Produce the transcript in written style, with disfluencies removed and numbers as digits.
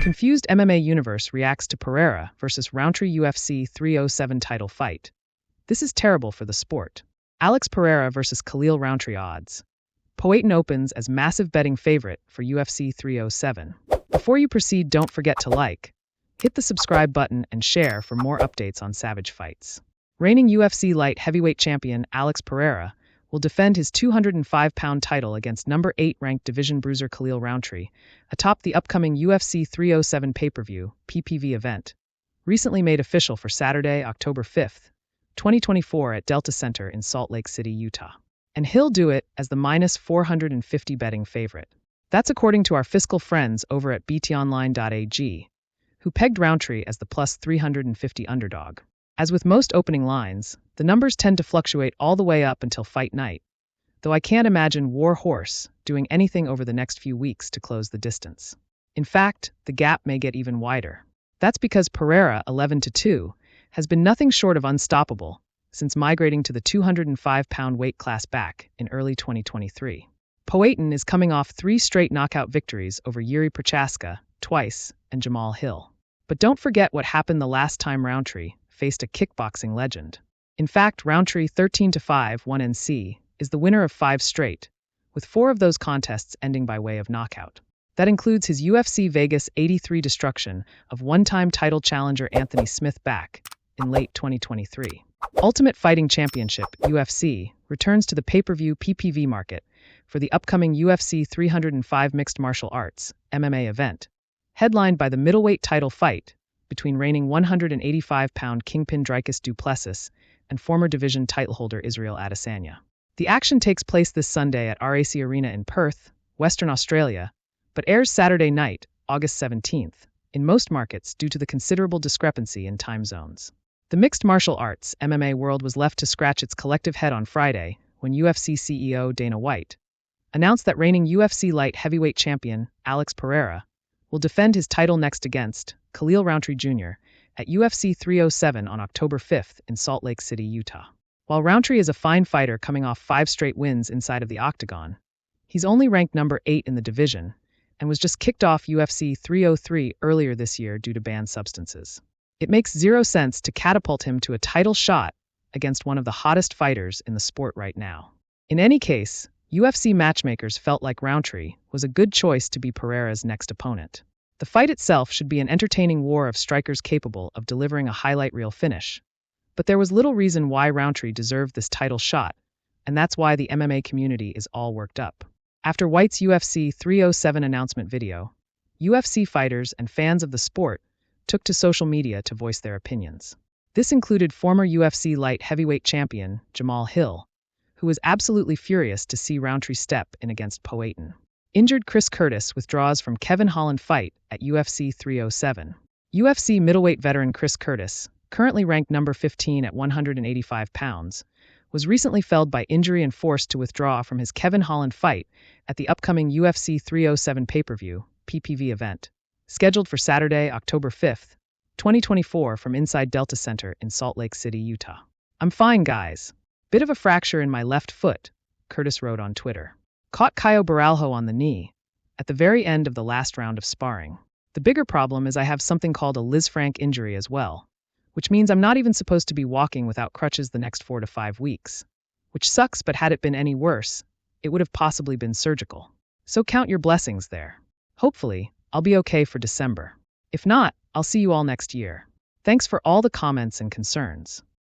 Confused MMA Universe reacts to Pereira versus Rountree UFC 307 title fight. This is terrible for the sport. Alex Pereira versus Khalil Rountree odds. Poatan opens as massive betting favorite for UFC 307. Before you proceed, don't forget to like, hit the subscribe button, and share for more updates on Savage fights. Reigning UFC light heavyweight champion Alex Pereira will defend his 205-pound title against number 8 ranked division bruiser Khalil Rountree atop the upcoming UFC 307 pay-per-view (PPV) event, recently made official for Saturday, October 5th, 2024 at Delta Center in Salt Lake City, Utah. And he'll do it as the -450 betting favorite. That's according to our fiscal friends over at BetOnline.ag, who pegged Rountree as the +350 underdog. As with most opening lines, the numbers tend to fluctuate all the way up until fight night, though I can't imagine War Horse doing anything over the next few weeks to close the distance. In fact, the gap may get even wider. That's because Pereira, 11-2, has been nothing short of unstoppable since migrating to the 205-pound weight class back in early 2023. Poatan is coming off 3 straight knockout victories over Yuri Prochaska twice and Jamal Hill. But don't forget what happened the last time Rountree faced a kickboxing legend. In fact, Rountree 13-5 1NC is the winner of 5 straight, with 4 of those contests ending by way of knockout. That includes his UFC Vegas 83 destruction of one-time title challenger Anthony Smith back in late 2023. Ultimate Fighting Championship UFC returns to the pay-per-view PPV market for the upcoming UFC 305 Mixed Martial Arts MMA event, headlined by the middleweight title fight between reigning 185-pound Kingpin Dricus du Plessis and former division titleholder Israel Adesanya. The action takes place this Sunday at RAC Arena in Perth, Western Australia, but airs Saturday night, August 17th, in most markets due to the considerable discrepancy in time zones. The mixed martial arts MMA world was left to scratch its collective head on Friday when UFC CEO Dana White announced that reigning UFC light heavyweight champion Alex Pereira will defend his title next against Khalil Rountree Jr. at UFC 307 on October 5th in Salt Lake City, Utah. While Rountree is a fine fighter coming off 5 straight wins inside of the octagon, he's only ranked number 8 in the division and was just kicked off UFC 303 earlier this year due to banned substances. It makes zero sense to catapult him to a title shot against one of the hottest fighters in the sport right now. In any case, UFC matchmakers felt like Rountree was a good choice to be Pereira's next opponent. The fight itself should be an entertaining war of strikers capable of delivering a highlight reel finish, but there was little reason why Rountree deserved this title shot, and that's why the MMA community is all worked up. After White's UFC 307 announcement video, UFC fighters and fans of the sport took to social media to voice their opinions. This included former UFC light heavyweight champion Jamal Hill, who was absolutely furious to see Rountree step in against Poatan. Injured Chris Curtis withdraws from Kevin Holland fight at UFC 307. UFC middleweight veteran Chris Curtis, currently ranked number 15 at 185 pounds, was recently felled by injury and forced to withdraw from his Kevin Holland fight at the upcoming UFC 307 pay-per-view PPV event, scheduled for Saturday, October 5th, 2024 from inside Delta Center in Salt Lake City, Utah. "I'm fine, guys. Bit of a fracture in my left foot," Curtis wrote on Twitter. "Caught Caio Baralho on the knee at the very end of the last round of sparring. The bigger problem is I have something called a Lisfranc injury as well, which means I'm not even supposed to be walking without crutches the next 4 to 5 weeks. Which sucks, but had it been any worse, it would have possibly been surgical. So count your blessings there. Hopefully, I'll be okay for December. If not, I'll see you all next year. Thanks for all the comments and concerns.